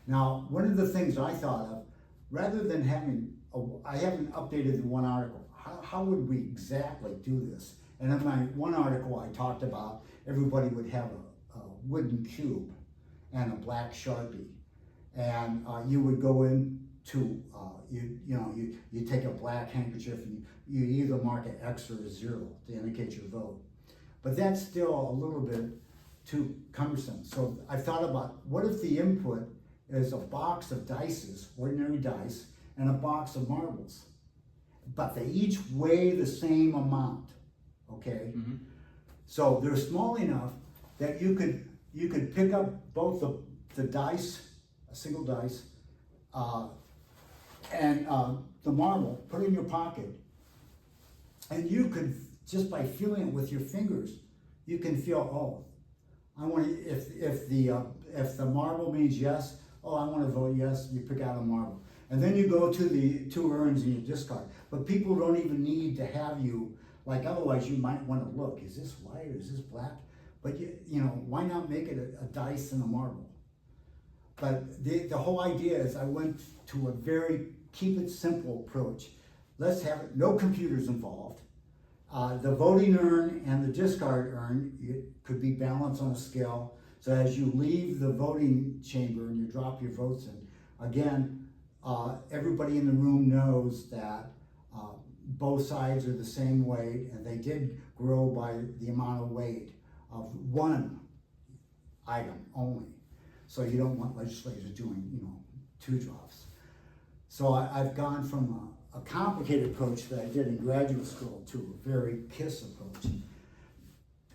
Now, one of the things I thought of, rather than I haven't updated the one article. How would we exactly do this? And in my one article, I talked about everybody would have a wooden cube and a black Sharpie, and you would go into you take a black handkerchief and you either mark an X or a 0 to indicate your vote. But that's still a little bit too cumbersome. So I thought about, what if the input is a box of dice, ordinary dice, and a box of marbles, but they each weigh the same amount, okay? Mm-hmm. So they're small enough that you could pick up both the dice, a single dice, and the marble, put it in your pocket, and you could, just by feeling it with your fingers, you can feel, oh, I want to, if the marble means yes, oh, I want to vote yes, you pick out a marble. And then you go to the 2 urns and you discard. But people don't even need to have you, like, otherwise you might want to look, is this white or is this black? But you know, why not make it a dice and a marble? But the whole idea is I went to a very keep it simple approach. Let's have it, no computers involved. The voting urn and the discard urn, it could be balanced on a scale. So as you leave the voting chamber and you drop your votes in, again, everybody in the room knows that both sides are the same weight, and they did grow by the amount of weight of one item only. So you don't want legislators doing, you know, 2 drops. So I've gone from a complicated approach that I did in graduate school to a very KISS approach.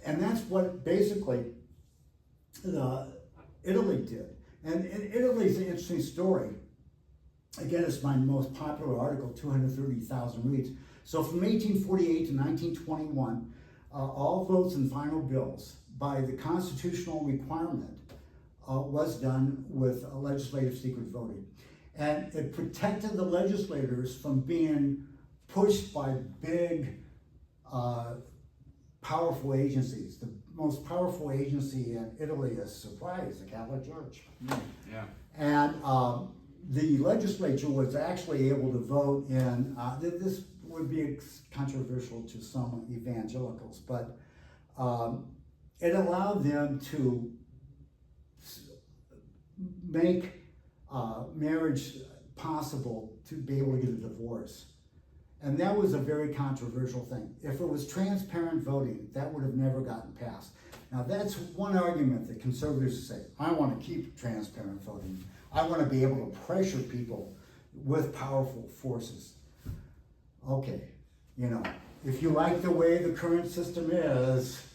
And that's what basically Italy did. And Italy's an interesting story. Again, it's my most popular article, 230,000 reads. So from 1848 to 1921, all votes in final bills by the constitutional requirement was done with legislative secret voting. And it protected the legislators from being pushed by big, powerful agencies. The most powerful agency in Italy is, surprise, the Catholic Church. Yeah. And the legislature was actually able to vote in, this would be controversial to some evangelicals, but it allowed them to make marriage possible to be able to get a divorce. And that was a very controversial thing. If it was transparent voting, that would have never gotten passed. Now that's one argument that conservatives say, I want to keep transparent voting. I want to be able to pressure people with powerful forces. Okay, you know, if you like the way the current system is,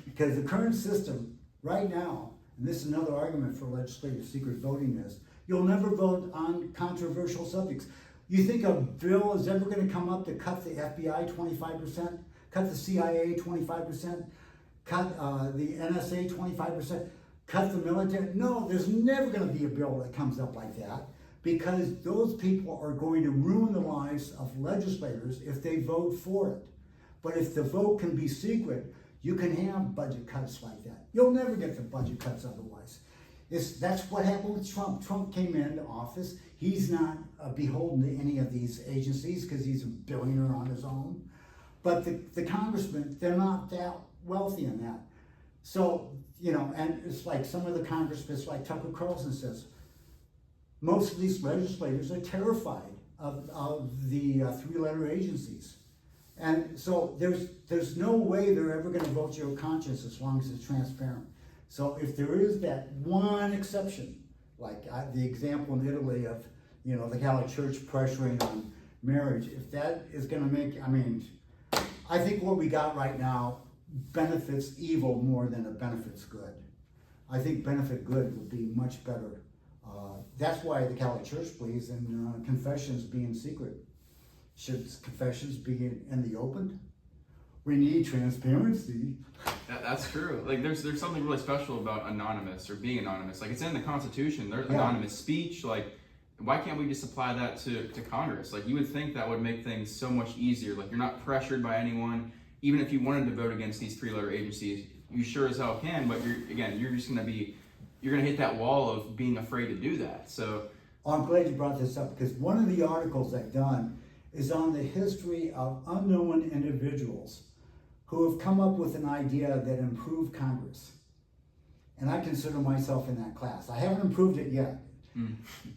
because the current system right now, and this is another argument for legislative secret voting, is you'll never vote on controversial subjects. You think a bill is ever going to come up to cut the FBI 25%, cut the CIA 25%, cut the NSA 25%, cut the military? No, there's never going to be a bill that comes up like that, because those people are going to ruin the lives of legislators if they vote for it. But if the vote can be secret, you can have budget cuts like that. You'll never get the budget cuts otherwise. That's what happened with Trump. Trump came into office. He's not beholden to any of these agencies because he's a billionaire on his own. But the congressmen, they're not that wealthy in that. So, you know, and it's like some of the congressmen, like Tucker Carlson says, most of these legislators are terrified of the 3-letter agencies. And so there's no way they're ever going to vote your conscience as long as it's transparent. So if there is that one exception, like the example in Italy of, you know, the Catholic Church pressuring on marriage, if that is going to make, I mean, I think what we got right now benefits evil more than it benefits good. I think benefit good would be much better. That's why the Catholic Church believes in confessions being secret. Should confessions be in the open? We need transparency. That's true. Like there's something really special about anonymous or being anonymous. Like it's in the Constitution. There's anonymous speech. Like why can't we just apply that to Congress? Like you would think that would make things so much easier. Like you're not pressured by anyone. Even if you wanted to vote against these 3-letter agencies, you sure as hell can. But you're just going to be you're going to hit that wall of being afraid to do that. So I'm glad you brought this up, because one of the articles I've done is on the history of unknown individuals who have come up with an idea that improved Congress. And I consider myself in that class. I haven't improved it yet,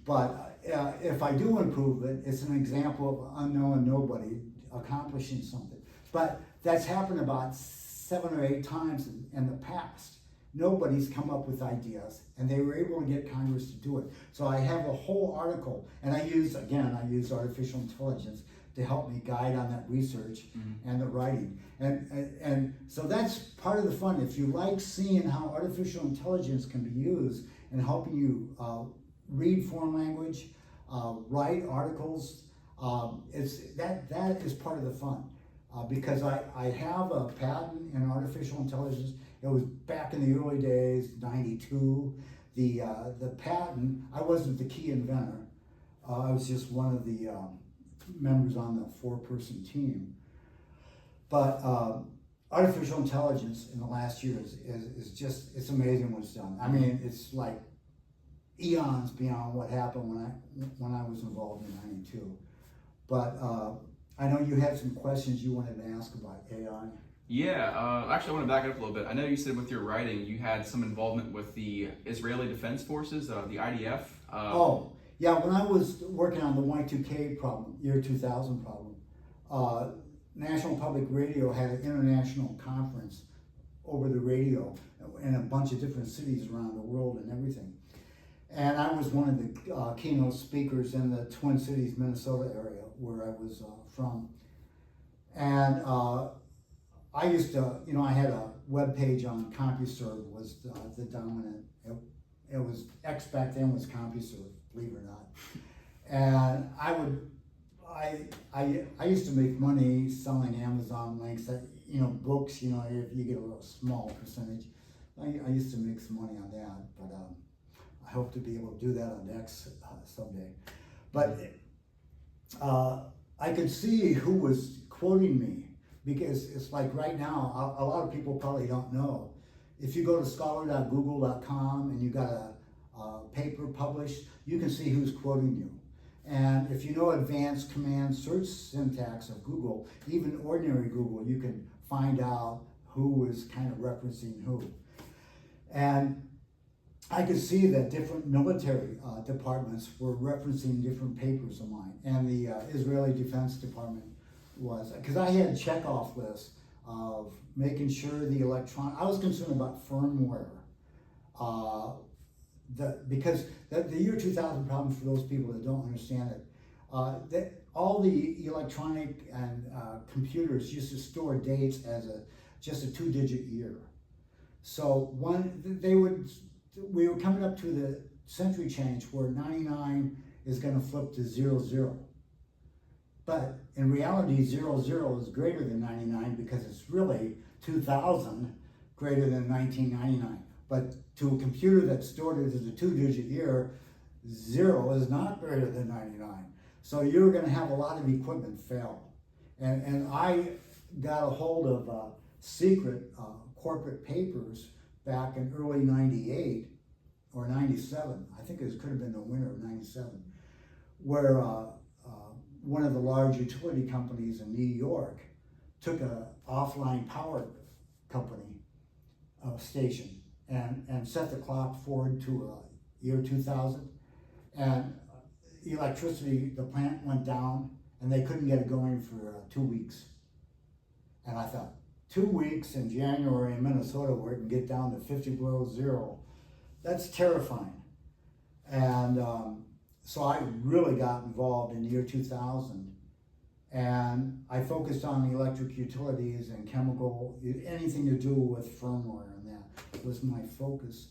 but if I do improve it, it's an example of unknown nobody accomplishing something. But that's happened about 7 or 8 times in the past. Nobody's come up with ideas, and they were able to get Congress to do it. So I have a whole article, and I use artificial intelligence to help me guide on that research and the writing. And so that's part of the fun. If you like seeing how artificial intelligence can be used in helping you read foreign language, write articles, that is part of the fun. Because I have a patent in artificial intelligence. It was back in the early days, 92. The patent, I wasn't the key inventor. I was just one of the members on the 4-person team. But artificial intelligence in the last year is just, it's amazing what it's done. I mean, it's like eons beyond what happened when I was involved in 92. But I know you had some questions you wanted to ask about AI. Yeah, actually I want to back it up a little bit. I know you said with your writing you had some involvement with the Israeli Defense Forces, the IDF. Yeah, when I was working on the Y2K problem, year 2000 problem, National Public Radio had an international conference over the radio in a bunch of different cities around the world and everything. And I was one of the keynote speakers in the Twin Cities, Minnesota area where I was from. And I used to, I had a web page on CompuServe was the dominant. It was X back then was CompuServe, believe it or not. And I used to make money selling Amazon links. Books. If you get a little small percentage, I used to make some money on that. But I hope to be able to do that on X someday. But I could see who was quoting me, because it's like right now, a lot of people probably don't know. If you go to scholar.google.com and you got a paper published, you can see who's quoting you. And if you know advanced command search syntax of Google, even ordinary Google, you can find out who is kind of referencing who. And I could see that different military departments were referencing different papers of mine, and the Israeli Defense Department was, because I had a checkoff list of making sure the I was concerned about firmware, because the year 2000 problem, for those people that don't understand it, that all the electronic and computers used to store dates as just a 2-digit year. So we were coming up to the century change where 99 is going to flip to 00. But in reality, 00 is greater than 99 because it's really 2000 greater than 1999. But to a computer that stored it as a 2-digit year, 0 is not greater than 99. So you're going to have a lot of equipment fail. And I got a hold of secret corporate papers back in early 98 or 97, I think it could have been the winter of 97, where one of the large utility companies in New York took a offline power company station and set the clock forward to year 2000. And electricity, the plant went down and they couldn't get it going for 2 weeks. And I thought, 2 weeks in January in Minnesota where it can get down to 50 below 0, that's terrifying. And so I really got involved in the year 2000, and I focused on electric utilities and chemical, anything to do with firmware, and that was my focus.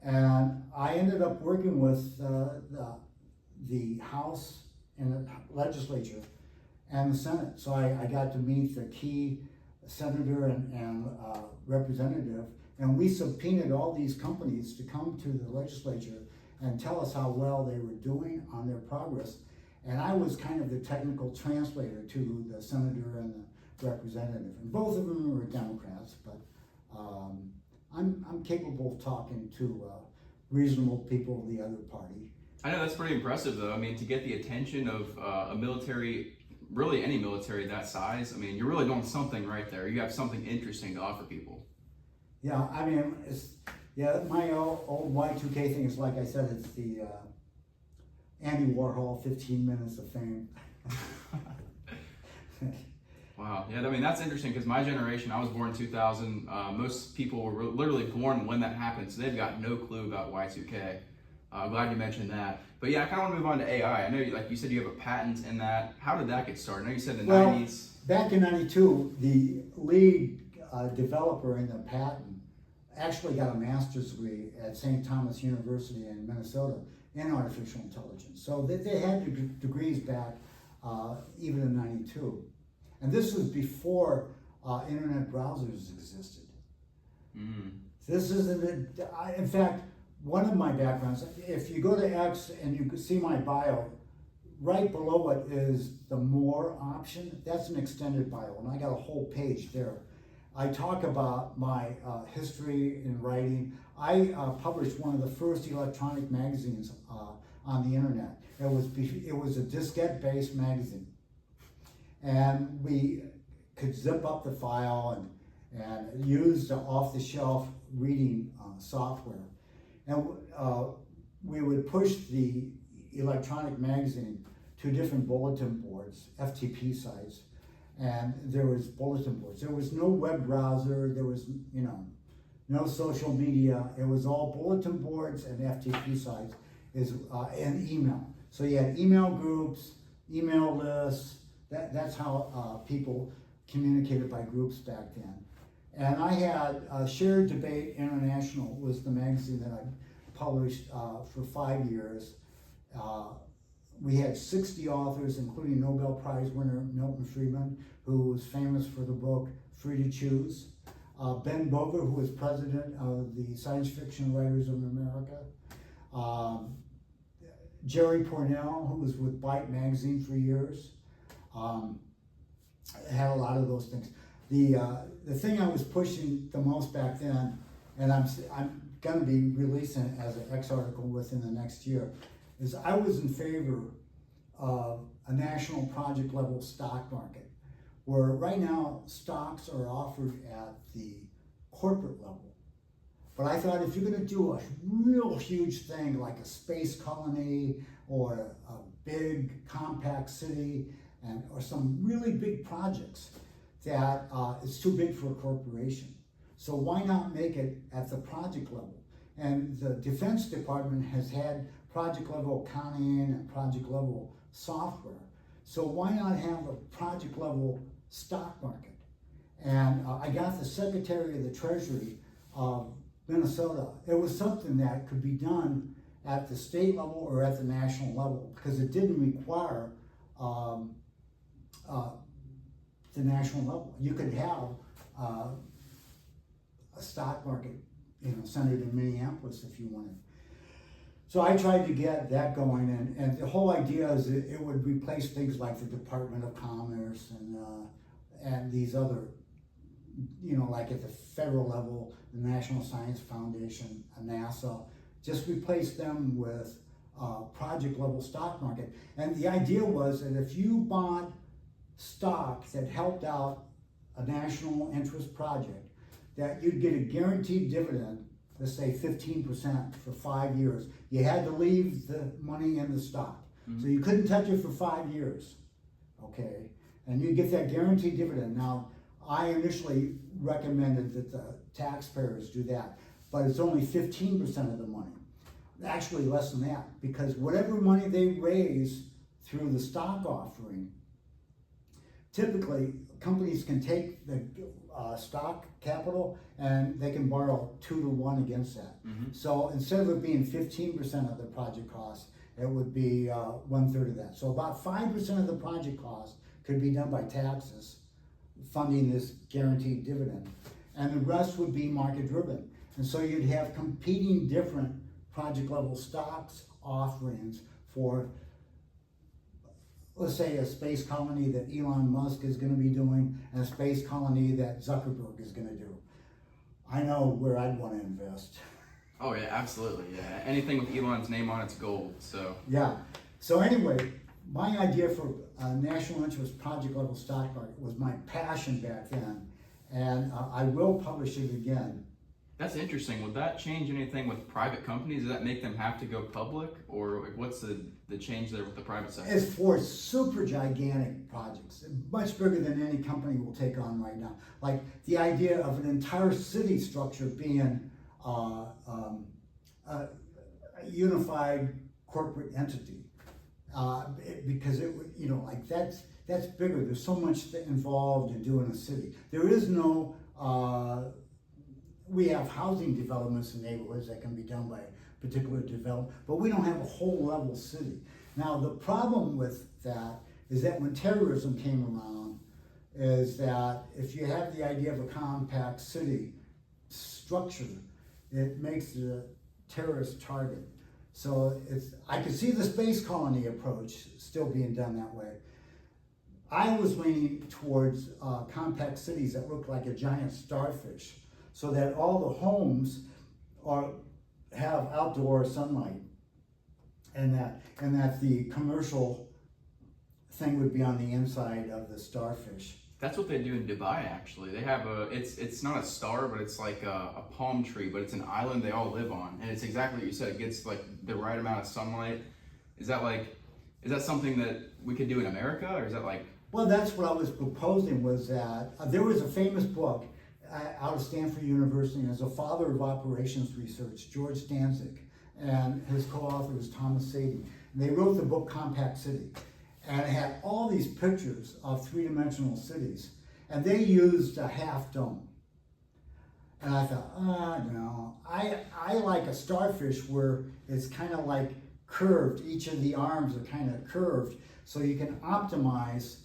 And I ended up working with the House and the legislature and the Senate. So I got to meet the key senator and representative, and we subpoenaed all these companies to come to the legislature and tell us how well they were doing on their progress. And I was kind of the technical translator to the senator and the representative. And both of them were Democrats, but I'm capable of talking to reasonable people of the other party. I know that's pretty impressive, though. I mean, to get the attention of a military, really any military that size, I mean, you're really doing something right there. You have something interesting to offer people. Yeah, I mean, my old Y2K thing is, like I said, it's the Andy Warhol 15 minutes of fame. Wow. Yeah, I mean, that's interesting because my generation, I was born in 2000. Most people were literally born when that happened, so they've got no clue about Y2K. Glad you mentioned that. But yeah, I kind of want to move on to AI. I know, like you said, you have a patent in that. How did that get started? I know you said the 90s. Back in 92, the lead developer in the patent actually got a master's degree at St. Thomas University in Minnesota in artificial intelligence. So they had degrees back even in 92. And this was before internet browsers existed. This isn't, in fact, one of my backgrounds, if you go to X and you see my bio, right below it is the more option. That's an extended bio, and I got a whole page there. I talk about my history in writing. I published one of the first electronic magazines on the internet. It was a diskette-based magazine, and we could zip up the file and use the off-the-shelf reading software. And we would push the electronic magazine to different bulletin boards, FTP sites, and there was bulletin boards. There was no web browser, there was, no social media. It was all bulletin boards and FTP sites and email. So you had email groups, email lists. That's how people communicated by groups back then. And I had Shared Debate International was the magazine that I published for 5 years. We had 60 authors, including Nobel Prize winner Milton Friedman, who was famous for the book Free to Choose. Ben Boger, who was president of the Science Fiction Writers of America. Jerry Pournelle, who was with Byte magazine for years. Had a lot of those things. The thing I was pushing the most back then, and I'm going to be releasing it as an X article within the next year, is I was in favor of a national project level stock market, where right now stocks are offered at the corporate level. But I thought if you're going to do a real huge thing like a space colony or a big compact city or some really big projects, that it's too big for a corporation. So why not make it at the project level? And the Defense Department has had project level accounting and project level software. So why not have a project level stock market? And I got the Secretary of the Treasury of Minnesota. It was something that could be done at the state level or at the national level, because it didn't require the national level. You could have a stock market, centered in Minneapolis if you wanted. So I tried to get that going, and the whole idea is it would replace things like the Department of Commerce and these other, like at the federal level, the National Science Foundation, NASA, just replace them with project level stock market. And the idea was that if you bought stock that helped out a national interest project, that you'd get a guaranteed dividend, let's say 15% for 5 years. You had to leave the money in the stock. So you couldn't touch it for 5 years, okay? And you get that guaranteed dividend. Now, I initially recommended that the taxpayers do that, but it's only 15% of the money. Actually less than that, because whatever money they raise through the stock offering, typically companies can take the stock capital and they can borrow 2 to 1 against that. So instead of it being 15% of the project cost, it would be 1/3 of that. So about 5% of the project cost could be done by taxes, funding this guaranteed dividend, and the rest would be market driven. And so you'd have competing different project level stocks offerings for, let's say, a space colony that Elon Musk is going to be doing and a space colony that Zuckerberg is going to do. I know where I'd want to invest. Oh yeah, absolutely. Yeah, anything with Elon's name on it's gold. So Yeah. So anyway, my idea for a national interest project level stock market was my passion back then, and I will publish it again. that's interesting. Would that change anything with private companies? Does that make them have to go public, or what's the change there with the private sector? It's for super gigantic projects, much bigger than any company will take on right now. Like the idea of an entire city structure being a unified corporate entity, because it would, like that's bigger. There's so much involved in doing a city. There is no. We have housing developments in neighborhoods that can be done by a particular developer, but we don't have a whole level city. Now the problem with that is that when terrorism came around, is that if you have the idea of a compact city structure, it makes it a terrorist target. So I could see the space colony approach still being done that way. I was leaning towards compact cities that look like a giant starfish, so that all the homes have outdoor sunlight, and that the commercial thing would be on the inside of the starfish. That's what they do in Dubai. Actually, they have it's not a star, but it's like a palm tree, but it's an island they all live on, and it's exactly what you said. It gets like the right amount of sunlight. Is that something that we could do in America, or is that like? Well, that's what I was proposing, was that there was a famous book out of Stanford University, and as a father of operations research, George Danzig, and his co-author was Thomas Sadie. And they wrote the book Compact City, and it had all these pictures of three-dimensional cities, and they used a half dome. And I thought, no, I like a starfish where it's kind of like curved. Each of the arms are kind of curved, so you can optimize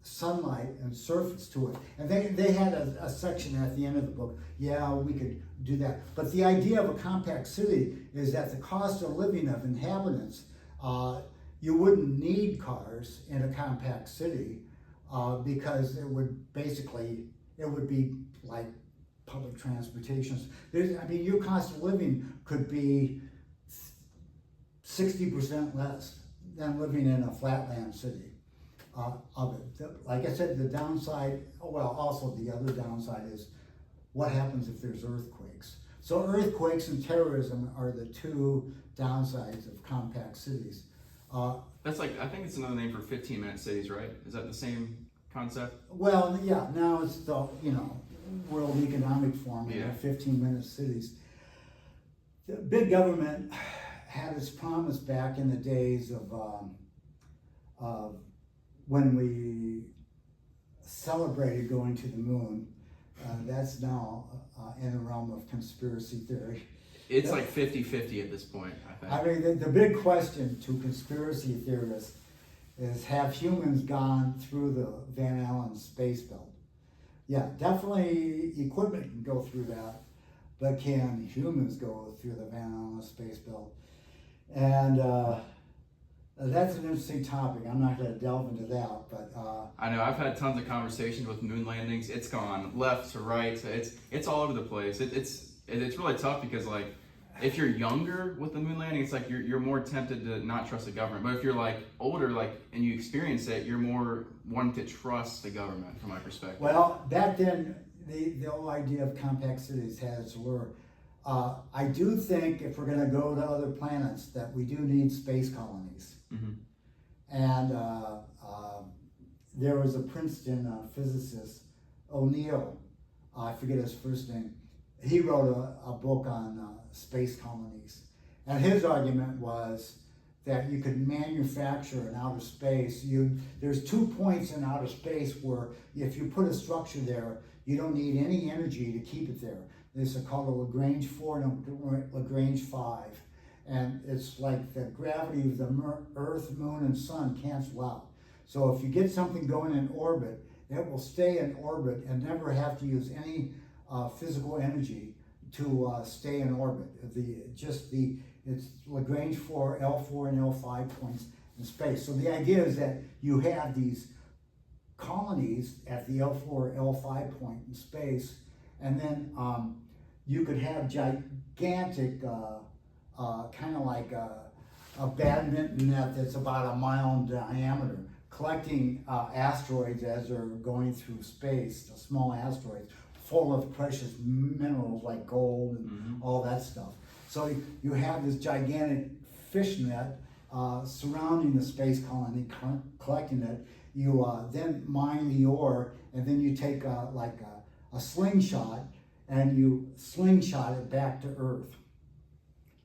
sunlight and surface to it. And they had a section at the end of the book, yeah, we could do that. But the idea of a compact city is that the cost of living of inhabitants, you wouldn't need cars in a compact city, because it would be like public transportation. Your cost of living could be 60% less than living in a flatland city. Of it. Like I said, the downside, also the other downside is what happens if there's earthquakes. So earthquakes and terrorism are the two downsides of compact cities. That's like, I think it's another name for 15-minute cities, right? Is that the same concept? Well, yeah, now it's the, World Economic Forum, Yeah. 15-minute cities. The big government had its promise back in the days of when we celebrated going to the moon. That's now in the realm of conspiracy theory. It's like 50-50 at this point, I think. The big question to conspiracy theorists is, have humans gone through the Van Allen space belt? Yeah, definitely equipment can go through that, but can humans go through the Van Allen space belt? And that's an interesting topic. I'm not going to delve into that, but I know I've had tons of conversations with moon landings. It's gone left to right. So it's all over the place. It's really tough because, like, if you're younger with the moon landing, it's like you're more tempted to not trust the government. But if you're like older, and you experience it, you're more wanting to trust the government, from my perspective. Well, back then, the whole idea of compact cities had its allure. I do think if we're going to go to other planets, that we do need space colonies. Mm-hmm. And there was a Princeton physicist, O'Neill, I forget his first name. He wrote a book on space colonies. And his argument was that you could manufacture in outer space. There's 2 points in outer space where if you put a structure there, you don't need any energy to keep it there. This is called a Lagrange 4 and a Lagrange 5. And it's like the gravity of the Earth, Moon, and Sun cancel out. So if you get something going in orbit, it will stay in orbit and never have to use any physical energy to stay in orbit. It's Lagrange 4, L4, and L5 points in space. So the idea is that you have these colonies at the L4, L5 point in space, and then you could have gigantic, kind of like a badminton net that's about a mile in diameter, collecting asteroids as they're going through space, the small asteroids, full of precious minerals like gold and all that stuff. So you have this gigantic fish net surrounding the space colony, collecting it. You then mine the ore, and then you take like a slingshot, and you slingshot it back to Earth.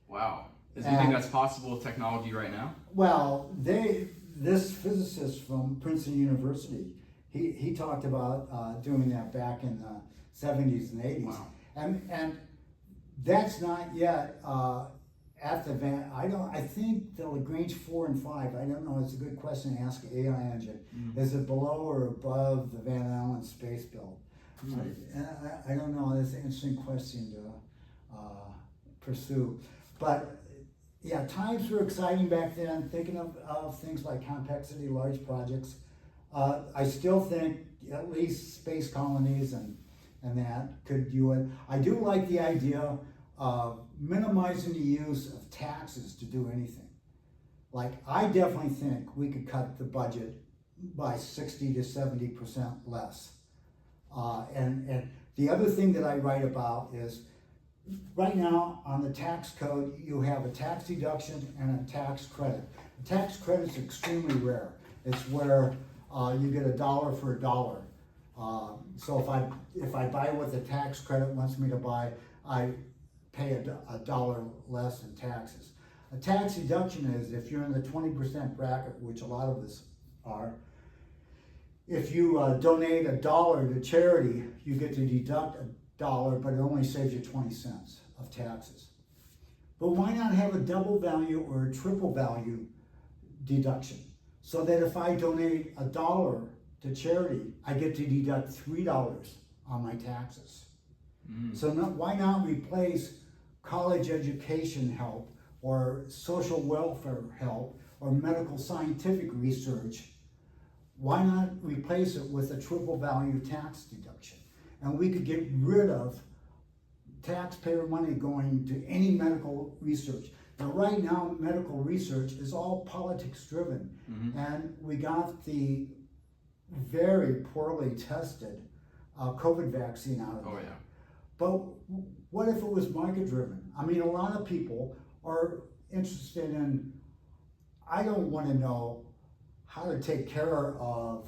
Wow. Do you think that's possible with technology right now? Well, this physicist from Princeton University, he talked about doing that back in the 70s and 80s. Wow. And that's not yet at the I think the Lagrange 4 and 5, I don't know, it's a good question to ask an AI engine. Is it below or above the Van Allen space belt? I don't know, that's an interesting question to pursue. But yeah, times were exciting back then, thinking of things like complexity, large projects. I still think at least space colonies and that could do it. I do like the idea of minimizing the use of taxes to do anything. Like, I definitely think we could cut the budget by 60 to 70% less. And the other thing that I write about is, right now on the tax code, you have a tax deduction and a tax credit. The tax credit is extremely rare. It's where you get $1 for $1. So if I buy what the tax credit wants me to buy, I pay $1 less in taxes. A tax deduction is if you're in the 20% bracket, which a lot of us are. If you donate $1 to charity, you get to deduct $1, but it only saves you 20 cents of taxes. But why not have a double value or a triple value deduction? So that if I donate $1 to charity, I get to deduct $3 on my taxes. So why not replace college education help or social welfare help or medical scientific research? Why not replace it with a triple value tax deduction? And we could get rid of taxpayer money going to any medical research. Now, right now, medical research is all politics driven. And we got the very poorly tested COVID vaccine out of it. Oh, yeah. But what if it was market driven? I mean, a lot of people are interested in, I don't want to know how to take care of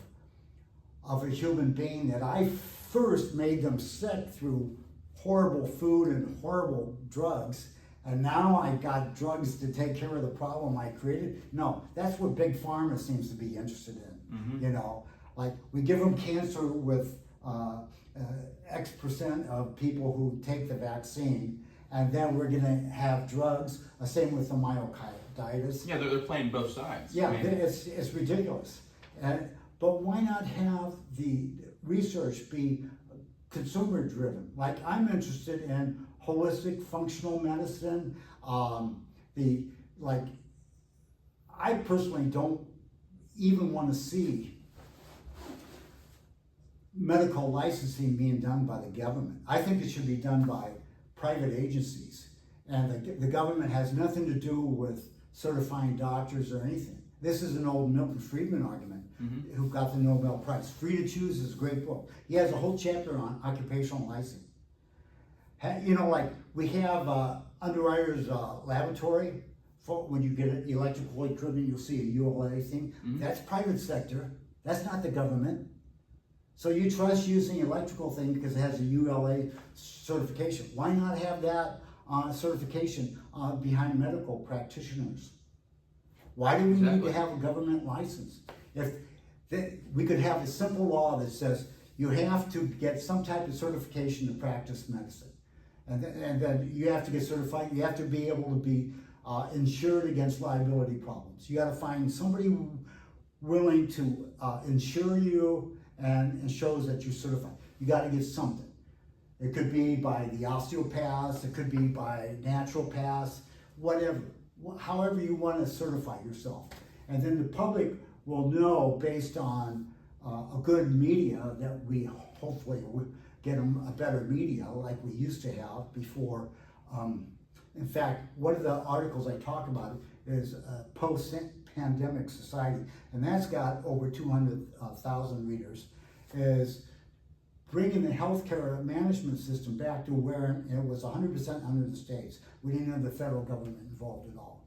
a human being that I first made them sick through horrible food and horrible drugs, and now I got drugs to take care of the problem I created. No, that's what Big Pharma seems to be interested in. You know, like we give them cancer with X% of people who take the vaccine, and then we're gonna have drugs, same with the myocarditis. Yeah, they're playing both sides. Yeah, I mean, it's ridiculous. But why not have the research be consumer driven? Like, I'm interested in holistic functional medicine. I personally don't even want to see medical licensing being done by the government. I think it should be done by private agencies. And the government has nothing to do with certifying doctors or anything. This is an old Milton Friedman argument, who got the Nobel Prize. Free to Choose is a great book. He has a whole chapter on occupational licensing. You know, like we have Underwriters Laboratory. For when you get an electrical equipment, you'll see a ULA thing. That's private sector. That's not the government. So you trust using electrical thing because it has a ULA certification. Why not have that certification behind medical practitioners? Why do we need to have a government license? If we could have a simple law that says you have to get some type of certification to practice medicine. And then you have to get certified, you have to be able to be insured against liability problems. You got to find somebody willing to insure you and shows that you're certified. You got to get something. It could be by the osteopaths, it could be by naturopaths, whatever. However you want to certify yourself. And then the public will know based on a good media that we hopefully get them a better media like we used to have before. In fact, one of the articles I talk about is a post-pandemic society, and that's got over 200,000 readers, is bringing the healthcare management system back to where it was 100% under the states. We didn't have the federal government involved at all.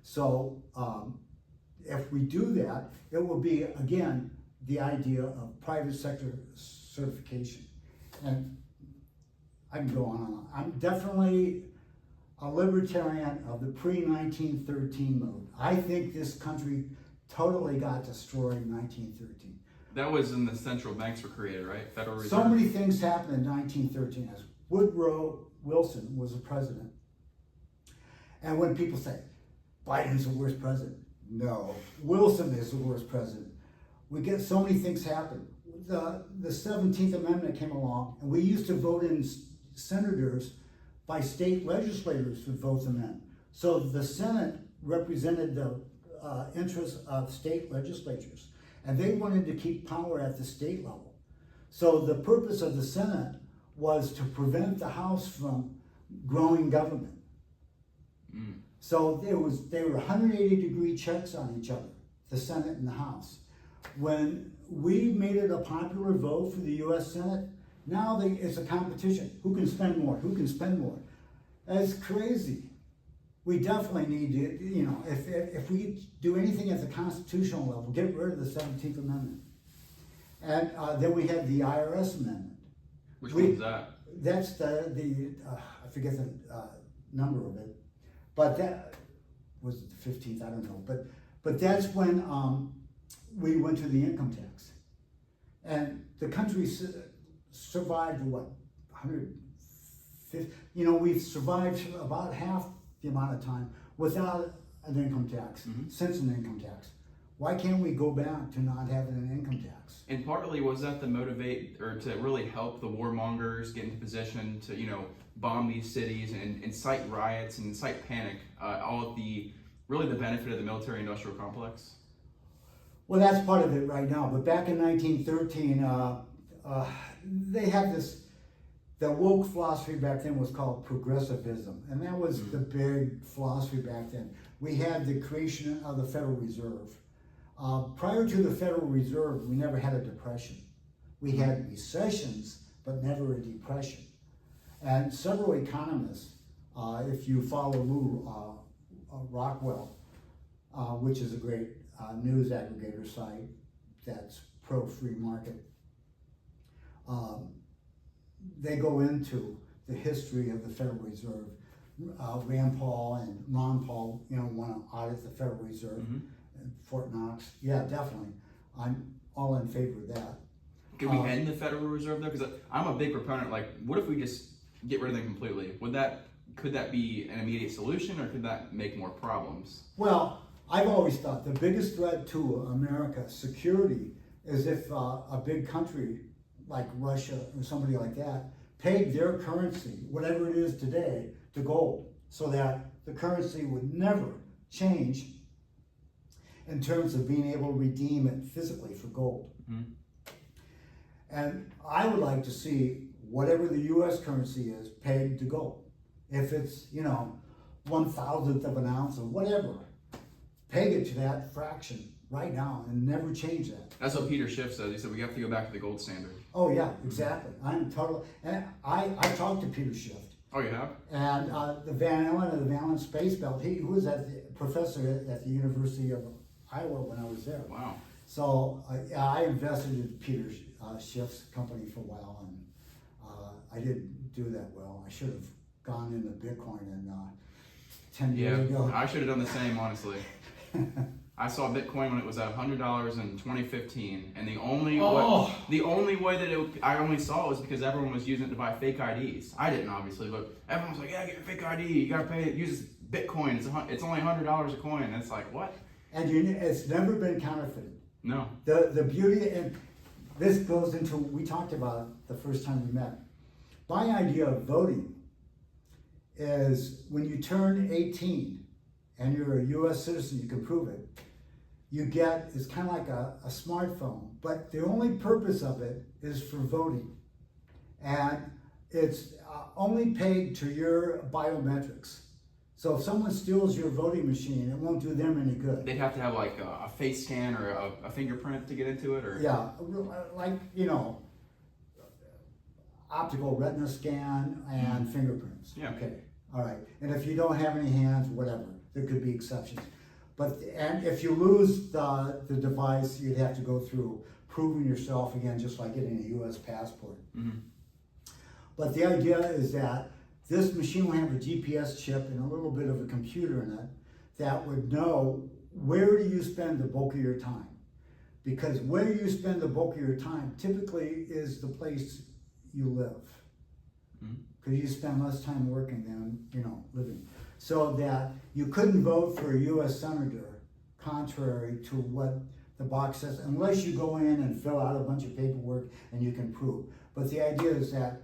So if we do that, it will be, again, the idea of private sector certification. And I can go on and on. I'm definitely a libertarian of the pre-1913 mode. I think this country totally got destroyed in 1913. That was when the central banks were created, right? Federal Reserve. So many things happened in 1913 as Woodrow Wilson was the president. And when people say, Biden's the worst president, no, Wilson is the worst president. We get so many things happen. The 17th Amendment came along, and we used to vote in senators by state legislators would vote them in. So the Senate represented the interests of state legislatures, and they wanted to keep power at the state level. So the purpose of the Senate was to prevent the House from growing government. So they were 180-degree checks on each other, the Senate and the House. When we made it a popular vote for the U.S. Senate, now it's a competition. Who can spend more? Who can spend more? That's crazy. We definitely need to, if we do anything at the constitutional level, get rid of the 17th Amendment. And then we had the IRS Amendment. Which one was that? That's I forget the number of it, but that was the 15th, I don't know. But that's when we went to the income tax. And the country survived, what, 150? We've survived about half the amount of time without an income tax, since an income tax. Why can't we go back to not having an income tax? And partly was that to motivate or to really help the warmongers get into position to, bomb these cities and incite riots and incite panic, all of the benefit of the military-industrial complex? Well, that's part of it right now. But back in 1913, they had the woke philosophy back then was called progressivism. And that was the big philosophy back then. We had the creation of the Federal Reserve. Prior to the Federal Reserve, we never had a depression. We had recessions, but never a depression. And several economists, if you follow Lou Rockwell, which is a great news aggregator site that's pro-free market, they go into the history of the Federal Reserve. Rand Paul and Ron Paul, want to audit the Federal Reserve. And Fort Knox, yeah, definitely. I'm all in favor of that. Could we end the Federal Reserve though? Because I'm a big proponent. Like, what if we just get rid of them completely? Could that be an immediate solution, or could that make more problems? Well, I've always thought the biggest threat to America's security is if a big country like Russia or somebody like that pegged their currency, whatever it is today, to gold, so that the currency would never change in terms of being able to redeem it physically for gold. And I would like to see whatever the U.S. currency is pegged to gold. If it's, 1/1000th of an ounce or whatever, peg it to that fraction right now and never change that. That's what Peter Schiff says. He said we have to go back to the gold standard. Oh yeah, exactly. And I talked to Peter Schiff. Oh, you have? And the Van Allen of the Van Allen Space Belt, he was professor at the University of Iowa when I was there. Wow. So I invested in Peter Schiff's company for a while, and I didn't do that well. I should have gone into Bitcoin 10 years ago. I should have done the same, honestly. I saw Bitcoin when it was at $100 in 2015, and the only way that I only saw it was because everyone was using it to buy fake IDs. I didn't, obviously, but everyone was like, "Yeah, get your fake ID. You gotta pay it. Use Bitcoin. It's only $100 a coin." And it's like, what? And it's never been counterfeited. No. The beauty, and this goes into, we talked about it the first time we met. My idea of voting is when you turn 18 and you're a U.S. citizen, you can prove it. It's kind of like a smartphone, but the only purpose of it is for voting. and it's only pegged to your biometrics. So if someone steals your voting machine, it won't do them any good. They'd have to have like a face scan or a fingerprint to get into it, or Yeah, like, optical retina scan and fingerprints. Yeah. Okay, all right. And if you don't have any hands, whatever, there could be exceptions. And if you lose the device, you'd have to go through proving yourself again, just like getting a U.S. passport. Mm-hmm. But the idea is that this machine will have a GPS chip and a little bit of a computer in it that would know where do you spend the bulk of your time. Because where you spend the bulk of your time typically is the place you live. Because you spend less time working than, living. So that you couldn't vote for a U.S. senator contrary to what the box says, unless you go in and fill out a bunch of paperwork and you can prove. But the idea is that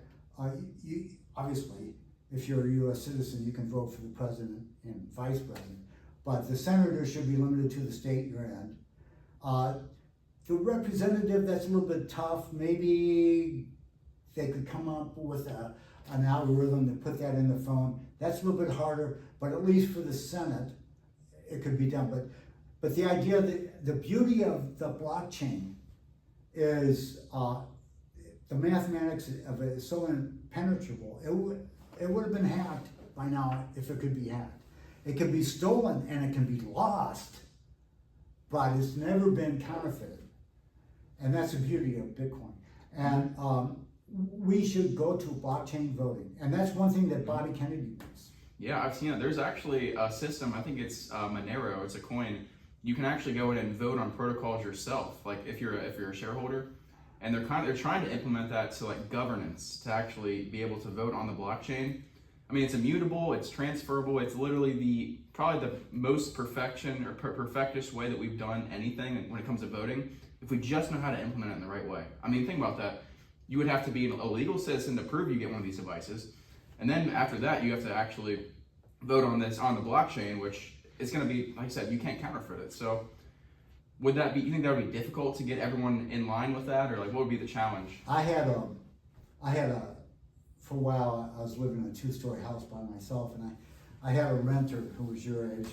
obviously, if you're a U.S. citizen, you can vote for the president and vice president. But the senator should be limited to the state you're in. The representative, that's a little bit tough. Maybe they could come up with an algorithm to put that in the phone. That's a little bit harder, but at least for the Senate, it could be done. But the idea that the beauty of the blockchain is the mathematics of it is so impenetrable. It would have been hacked by now if it could be hacked. It can be stolen and it can be lost, but it's never been counterfeited. And that's the beauty of Bitcoin. And we should go to blockchain voting. And that's one thing that Bobby Kennedy does. Yeah, I've seen it. There's actually a system, I think it's Monero, it's a coin. You can actually go in and vote on protocols yourself. Like if you're a shareholder, and they're trying to implement that to like governance, to actually be able to vote on the blockchain. I mean, it's immutable, it's transferable, it's literally probably the most perfectest way that we've done anything when it comes to voting, if we just know how to implement it in the right way. I mean, think about that. You would have to be a legal citizen to prove you get one of these devices. And then after that, you have to actually vote on this on the blockchain, which is going to be, like I said, you can't counterfeit it. So you think that would be difficult to get everyone in line with that? Or like, what would be the challenge? For a while, I was living in a 2-story house by myself, and I had a renter who was your age,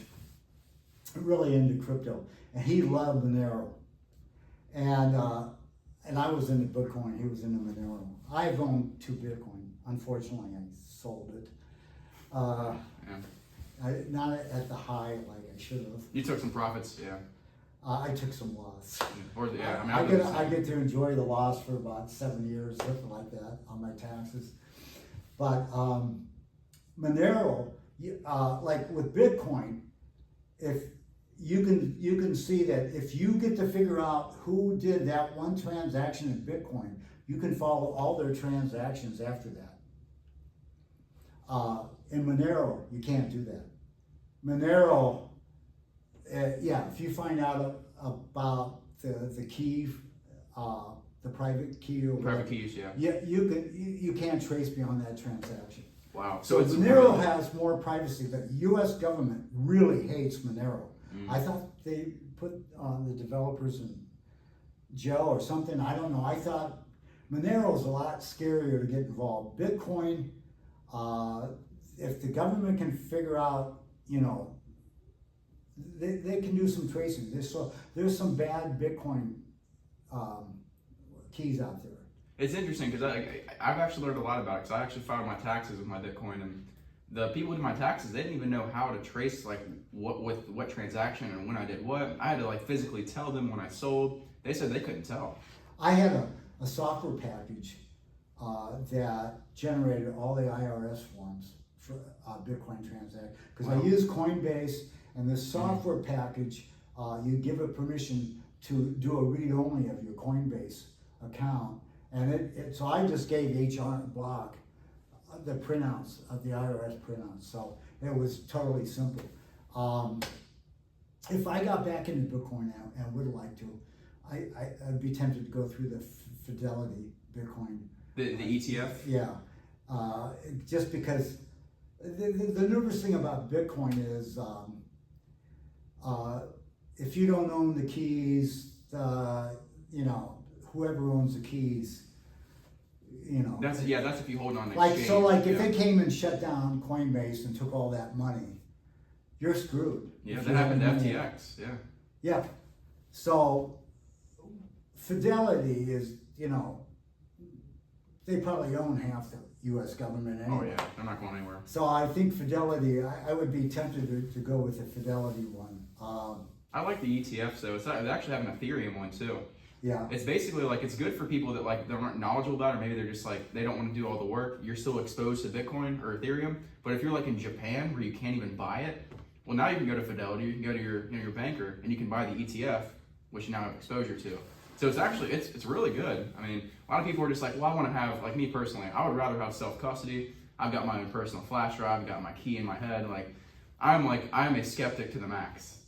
really into crypto, and he loved Monero. And I was into Bitcoin, he was into Monero. I've owned 2 Bitcoin. Unfortunately, I sold it. Not at the high like I should have. You took some profits, yeah. I took some loss. I get to enjoy the loss for about 7 years, something like that, on my taxes. But Monero, like with Bitcoin, if you can see that if you get to figure out who did that one transaction in Bitcoin, you can follow all their transactions after that. In Monero, you can't do that. Monero, if you find out about the key, the private key, or private keys, you can't trace beyond that transaction. Wow. So Monero has more privacy. The U.S. government really hates Monero. I thought they put the developers in jail or something. I don't know. I thought Monero is a lot scarier to get involved. Bitcoin, if the government can figure out, they can do some tracing. There's some bad Bitcoin keys out there. It's interesting because I've actually learned a lot about it, because I actually filed my taxes with my Bitcoin, and the people who did my taxes, they didn't even know how to trace like what transaction and when I did what. I had to like physically tell them when I sold. They said they couldn't tell. I had a software package that generated all the IRS forms for Bitcoin transaction, because I use Coinbase, and this software package, you give it permission to do a read-only of your Coinbase account, and so I just gave HR Block the printouts of the IRS printouts, so it was totally simple. If I got back into Bitcoin now and would like to, I'd be tempted to go through the Fidelity Bitcoin. The ETF? Yeah, just because the nervous thing about Bitcoin is if you don't own the keys, whoever owns the keys, you know. That's if you hold on to Like, exchange. so like if they came and shut down Coinbase and took all that money, you're screwed. Yeah, If that you happened to have money. FTX. Yeah. Yeah. So Fidelity is, you know, they probably own half the U.S. government Oh anyway. yeah, they're not going anywhere. So I think Fidelity, I would be tempted to go with the Fidelity one. I like the ETFs though. They actually have an Ethereum one too. Yeah. It's basically like it's good for people that like they aren't knowledgeable about it, or maybe they're just like they don't want to do all the work. You're still exposed to Bitcoin or Ethereum, but if you're like in Japan where you can't even buy it, well now you can go to Fidelity, you can go to your banker, and you can buy the ETF, which you now have exposure to. So it's actually it's really good. I mean, a lot of people are just like, well, I want to have, like me personally, I would rather have self custody. I've got my own personal flash drive, I've got my key in my head. I'm a skeptic to the max.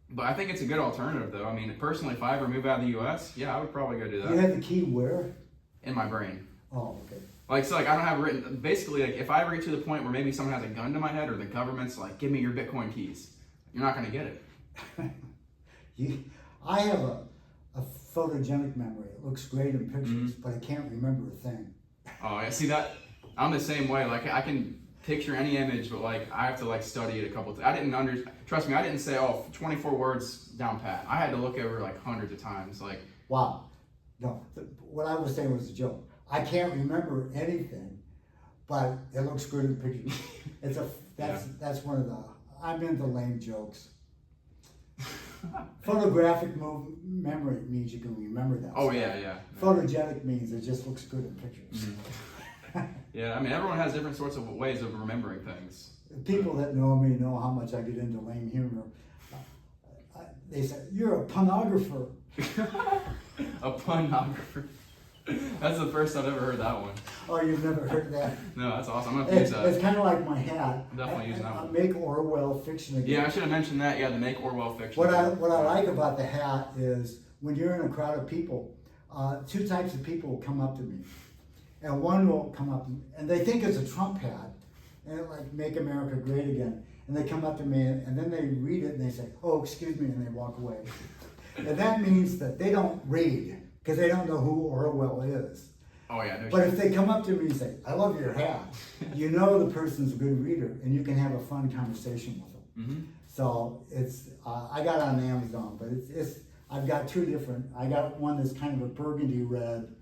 But I think it's a good alternative, though. I mean, personally, if I ever move out of the U.S., yeah, I would probably go do that. You have the key where? In my brain. Oh, okay. So I don't have it written. Basically, like, if I ever get to the point where maybe someone has a gun to my head or the government's like, give me your Bitcoin keys, you're not going to get it. I have a photogenic memory. It looks great in pictures, but I can't remember a thing. Oh, yeah. See that? I'm the same way. Like, I can picture any image, but like I have to like study it a couple times. Trust me, I didn't say 24 words down pat. I had to look over like hundreds of times. Like, wow, no, what I was saying was a joke. I can't remember anything, but it looks good in pictures. That's one of the, I'm into lame jokes. Photographic memory means you can remember that. Oh stuff. yeah. Photogenic means it just looks good in pictures. Yeah, I mean, everyone has different sorts of ways of remembering things. People that know me know how much I get into lame humor. They say, you're a punographer. A punographer. That's the first I've ever heard that one. Oh, you've never heard that? No, that's awesome. I'm going to use that. It's kind of like my hat. Definitely using that one. Make Orwell fiction again. Yeah, I should have mentioned that. Yeah, the Make Orwell fiction. What I like about the hat is when you're in a crowd of people, two types of people will come up to me. And one will come up, and they think it's a Trump hat, and it like, make America great again. And they come up to me, and then they read it, and they say, oh, excuse me, and they walk away. And that means that they don't read, because they don't know who Orwell is. Oh, yeah. No But shit. if they come up to me and say, I love your hat, you know the person's a good reader, and you can have a fun conversation with them. Mm-hmm. So it's, I got it on Amazon, but I've got two different, I got one that's kind of a burgundy red,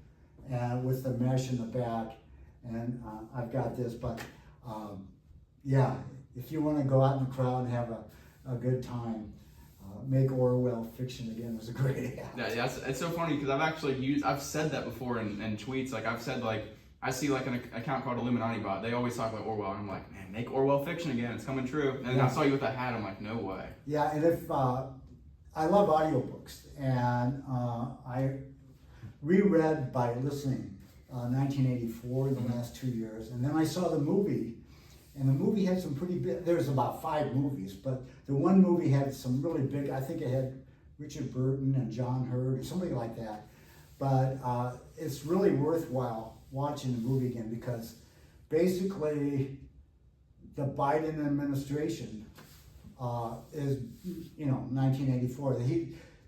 with the mesh in the back, and I've got this, but yeah, if you want to go out in the crowd and have a good time, Make Orwell fiction again was a great app. Yeah, it's so funny because I've said that before in tweets. Like I've said, like I see like an account called Illuminati Bot. They always talk about Orwell, and I'm like, man, make Orwell fiction again. It's coming true. And then I saw you with that hat. I'm like, no way. Yeah, and if I love audiobooks, and I reread by listening 1984 the last 2 years, and then I saw the movie, and the movie had some pretty big, there's about 5 movies, but the one movie had some really big, I think it had Richard Burton and John Hurt or somebody like that, but it's really worthwhile watching the movie again, because basically the Biden administration is, 1984.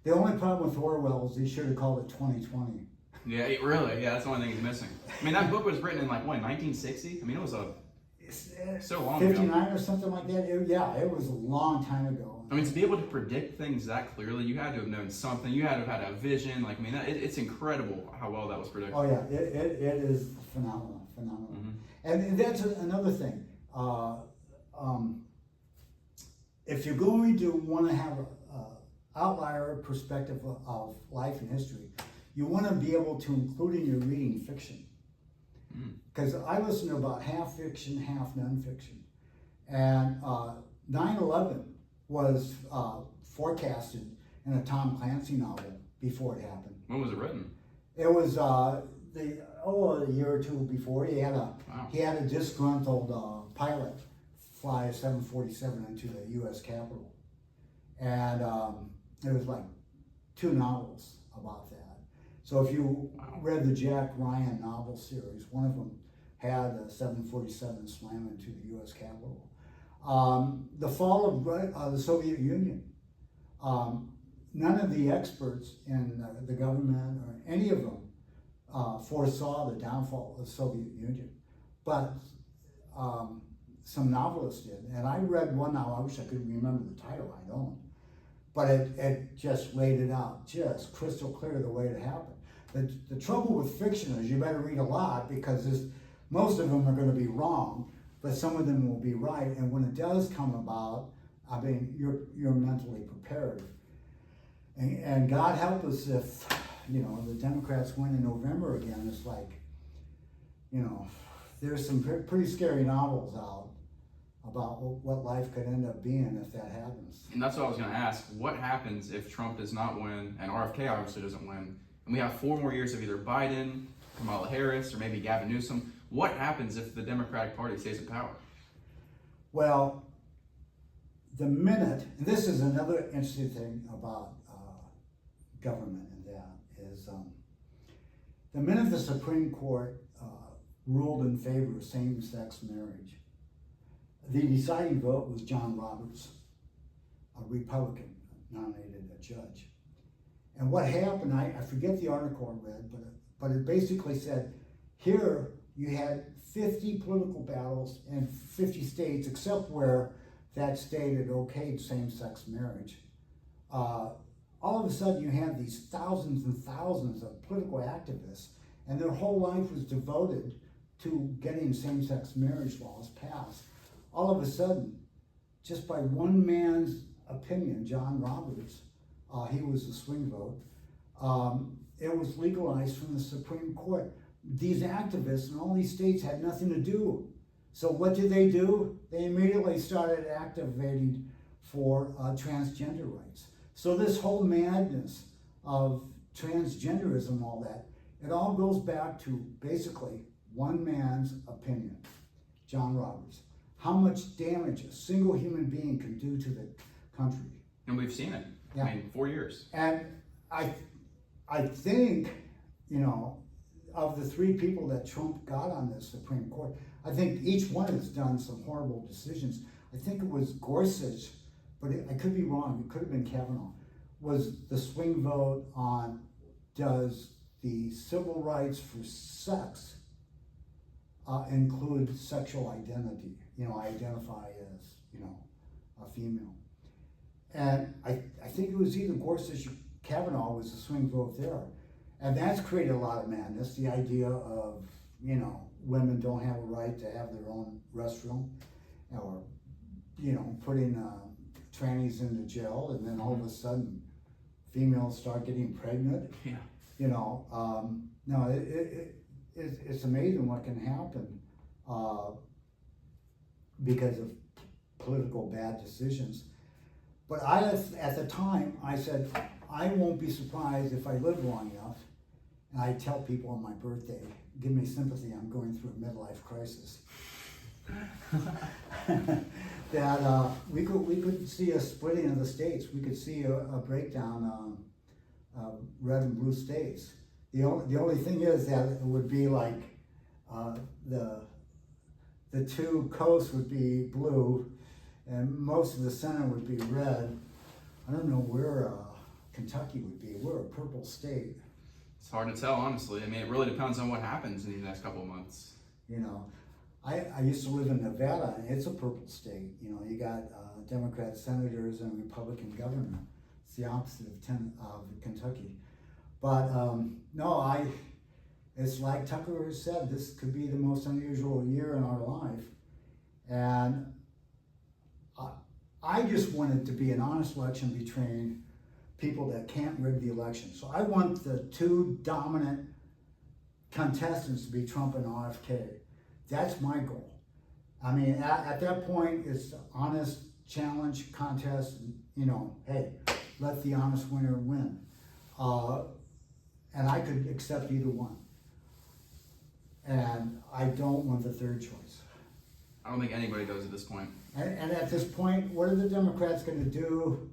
The only problem with Orwell is he should have called it 2020. Yeah, really. Yeah, that's the only thing he's missing. I mean, that book was written in like what, 1960? I mean, it was so long 59 ago. or something like that. It was a long time ago. I mean, to be able to predict things that clearly, you had to have known something. You had to have had a vision. Like, I mean, it's incredible how well that was predicted. Oh yeah, it is phenomenal. Mm-hmm. And that's another thing. If you're going to want to have an outlier perspective of life and history, you want to be able to include in your reading fiction. Because I listen to about half fiction, half nonfiction. And 9/11 was forecasted in a Tom Clancy novel before it happened. When was it written? It was a year or two before. He had a disgruntled pilot fly a 747 into the U.S. Capitol, and there was like 2 novels about that. So if you read the Jack Ryan novel series, one of them had a 747 slam into the U.S. Capitol. The fall of the Soviet Union. None of the experts in the government or any of them foresaw the downfall of the Soviet Union, but some novelists did. And I read one now, I wish I could remember the title, I don't. But it just laid it out, just crystal clear the way it happened. The trouble with fiction is you better read a lot because most of them are going to be wrong, but some of them will be right. And when it does come about, I mean, you're mentally prepared. And God help us if, the Democrats win in November again. It's like, there's some pretty scary novels out about what life could end up being if that happens. And that's what I was going to ask. What happens if Trump does not win and RFK obviously doesn't win, and we have 4 more years of either Biden, Kamala Harris, or maybe Gavin Newsom? What happens if the Democratic Party stays in power? Well, the minute, and this is another interesting thing about government and that, is the minute the Supreme Court ruled in favor of same-sex marriage, the deciding vote was John Roberts, a Republican, nominated a judge. And what happened, I forget the article I read, but it basically said, here you had 50 political battles in 50 states, except where that state had okayed same-sex marriage. All of a sudden you have these thousands and thousands of political activists, and their whole life was devoted to getting same-sex marriage laws passed. All of a sudden, just by one man's opinion, John Roberts, he was the swing vote, it was legalized from the Supreme Court. These activists in all these states had nothing to do. So what did they do? They immediately started activating for transgender rights. So this whole madness of transgenderism, all that, it all goes back to basically one man's opinion, John Roberts. How much damage a single human being can do to the country. And we've seen it. Yeah. I mean, 4 years. And I think, of the 3 people that Trump got on the Supreme Court, I think each one has done some horrible decisions. I think it was Gorsuch, but I could be wrong, it could have been Kavanaugh, was the swing vote on does the civil rights for sex include sexual identity? I identify as, a female. And I think it was either Gorsuch or Kavanaugh was the swing vote there. And that's created a lot of madness, the idea of, women don't have a right to have their own restroom, or, putting trannies into jail, and then all of a sudden females start getting pregnant. Yeah. No, it's amazing what can happen because of political bad decisions. But at the time, I said, I won't be surprised if I live long enough, and I tell people on my birthday, give me sympathy, I'm going through a midlife crisis. That we could see a splitting of the states. We could see a breakdown of red and blue states. The only thing is that it would be like the 2 coasts would be blue, and most of the center would be red. I don't know where Kentucky would be. We're a purple state. It's hard to tell, honestly. I mean, it really depends on what happens in these next couple of months. I used to live in Nevada, and it's a purple state. You got Democrat senators and a Republican governor. It's the opposite of Kentucky. But no, it's like Tucker said, this could be the most unusual year in our life. And I just want it to be an honest election between people that can't rig the election. So I want the 2 dominant contestants to be Trump and RFK. That's my goal. I mean, at that point, it's an honest challenge contest. Hey, let the honest winner win. And I could accept either one. And I don't want the 3rd choice. I don't think anybody does at this point. And at this point, what are the Democrats going to do?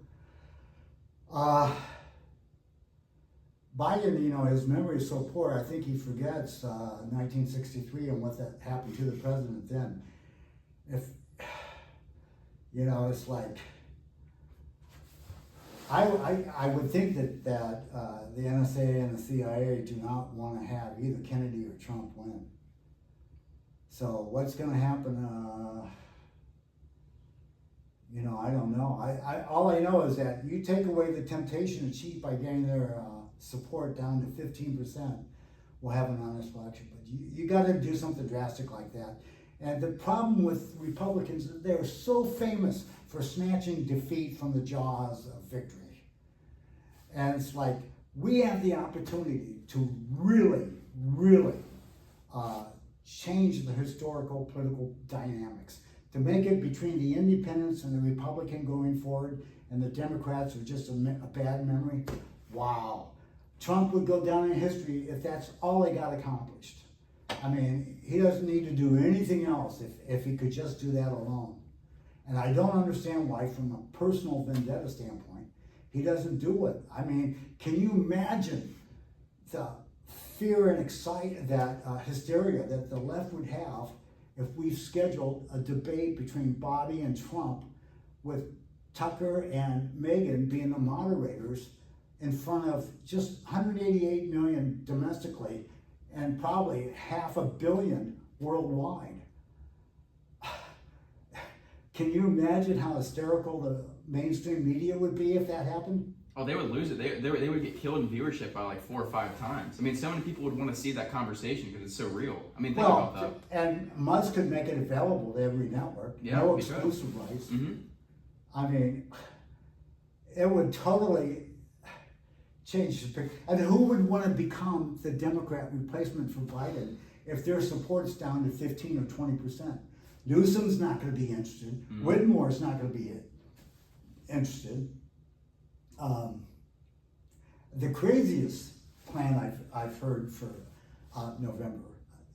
Biden, his memory is so poor, I think he forgets 1963 and what that happened to the president then. If, it's like, I would think that the NSA and the CIA do not want to have either Kennedy or Trump win. So what's going to happen? I don't know. All I know is that you take away the temptation to cheat by getting their support down to 15%, we'll have an honest election. But you got to do something drastic like that. And the problem with Republicans, they're so famous for snatching defeat from the jaws of victory. And it's like, we have the opportunity to really, really change the historical political dynamics, to make it between the independents and the Republican going forward, and the Democrats are just a bad memory. Wow. Trump would go down in history if that's all he got accomplished. I mean, he doesn't need to do anything else if he could just do that alone. And I don't understand why, from a personal vendetta standpoint, he doesn't do it. I mean, can you imagine the fear and hysteria that the left would have if we scheduled a debate between Bobby and Trump, with Tucker and Megyn being the moderators, in front of just 188 million domestically and probably 500 million worldwide? Can you imagine how hysterical the mainstream media would be if that happened? Oh, they would lose it. They would get killed in viewership by like 4 or 5 times. I mean, so many people would want to see that conversation because it's so real. I mean, think about that. And Musk could make it available to every network. Yeah, no exclusive rights. Mm-hmm. I mean, it would totally change the picture. And who would want to become the Democrat replacement for Biden if their support's down to 15 or 20%? Newsom's not going to be interested. Mm-hmm. Whitmore's not going to be interested. The craziest plan I've heard for November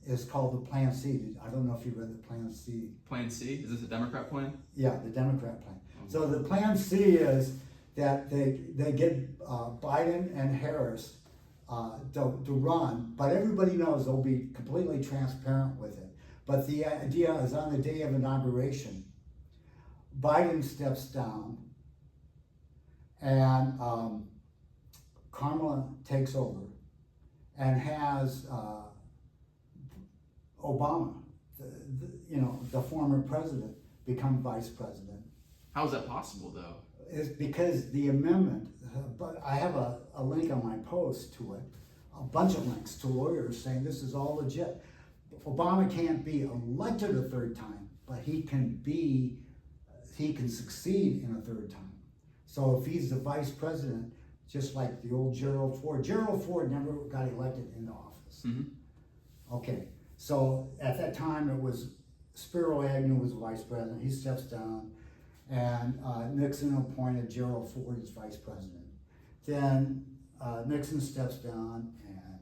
is called the Plan C. I don't know if you read the Plan C. Plan C? Is this a Democrat plan? Yeah, the Democrat plan. Okay. So the Plan C is that they get Biden and Harris to run, but everybody knows they'll be completely transparent with it. But the idea is, on the day of inauguration, Biden steps down and Kamala takes over and has Obama, the former president, become vice president. How is that possible, though? It's because the amendment, but I have a link on my post to it, a bunch of links to lawyers saying this is all legit. Obama can't be elected a third time, but he can succeed in a third time. So if he's the vice president, just like the old Gerald Ford never got elected into office. Mm-hmm. Okay, so at that time it was Spiro Agnew was the vice president. He steps down, and Nixon appointed Gerald Ford as vice president. Then Nixon steps down, and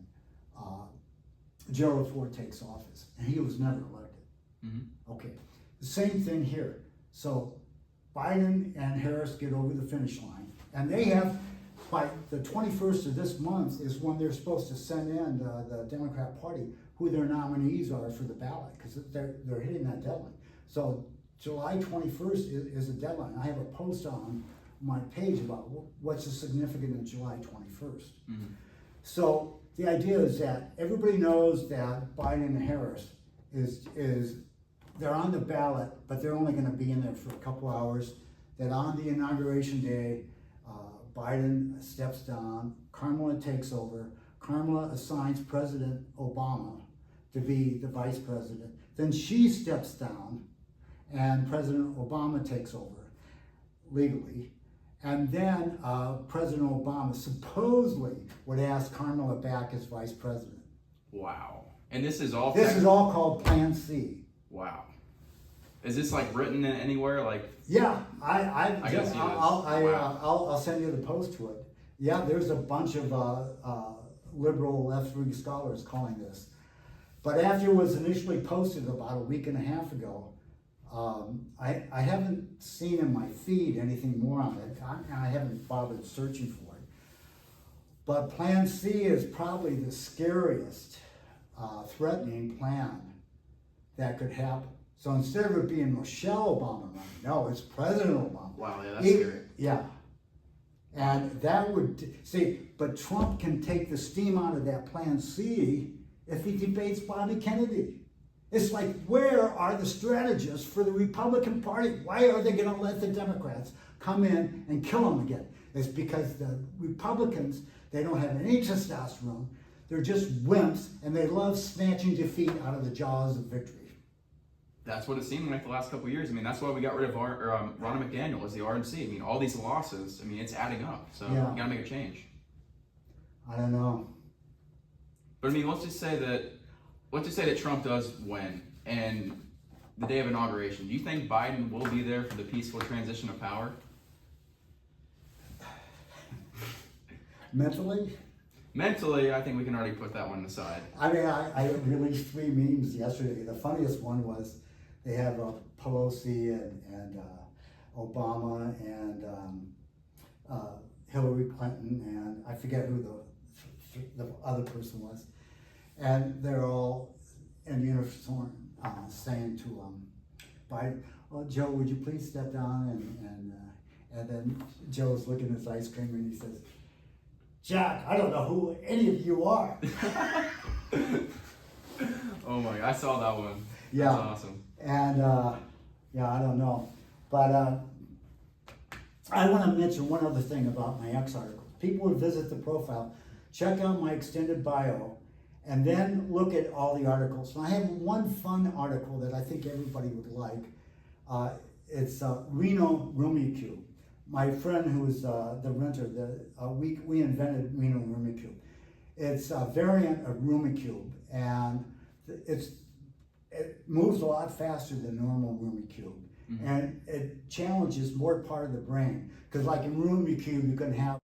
Gerald Ford takes office, and he was never elected. Mm-hmm. Okay, the same thing here. So Biden and Harris get over the finish line, and they have, by the 21st of this month is when they're supposed to send in the Democrat Party who their nominees are for the ballot, because they're hitting that deadline. So July 21st is a deadline. I have a post on my page about what's the significance of July 21st. Mm-hmm. So the idea is that everybody knows that Biden and Harris they're on the ballot, but they're only going to be in there for a couple hours. That on the inauguration day, Biden steps down, Kamala takes over, Kamala assigns President Obama to be the vice president. Then she steps down, and President Obama takes over legally. And then President Obama supposedly would ask Kamala back as vice president. Wow. And this is all called Plan C. Wow. Is this like written anywhere? Like, yeah, Wow. I'll send you the post to it. Yeah, there's a bunch of liberal left-wing scholars calling this. But after it was initially posted about a week and a half ago, I haven't seen in my feed anything more on it, and I haven't bothered searching for it. But Plan C is probably the scariest, threatening plan that could happen. So instead of it being Michelle Obama running, no, it's President Obama. Wow, yeah, that's scary. Yeah. And that would, see, but Trump can take the steam out of that Plan C if he debates Bobby Kennedy. It's like, where are the strategists for the Republican Party? Why are they going to let the Democrats come in and kill them again? It's because the Republicans, they don't have any testosterone. They're just wimps, and they love snatching defeat out of the jaws of victory. That's what it seemed like the last couple of years. I mean, that's why we got rid of Ronna McDaniel as the RNC. I mean, all these losses, I mean, it's adding up. So Yeah. you got to make a change. I don't know. But I mean, let's just say that Trump does win, and the day of inauguration, do you think Biden will be there for the peaceful transition of power? Mentally, I think we can already put that one aside. I mean, I released 3 memes yesterday. The funniest one was they have Pelosi and Obama and Hillary Clinton, and I forget who the other person was. And they're all in uniform saying to Biden, "Well, Joe, would you please step down?" And then Joe's looking at his ice cream and he says, "Jack, I don't know who any of you are." Oh my, I saw that one. Yeah. That's awesome. And yeah, I don't know. But I want to mention one other thing about my X article. People would visit the profile, check out my extended bio, and then look at all the articles. And I have one fun article that I think everybody would like. It's Reno Rumicube. My friend who's the renter, we invented Reno Rumicube. It's a variant of Rumicube, and it moves a lot faster than normal Rumicube. Mm-hmm. And it challenges more part of the brain. Because like in Rumicube, you can have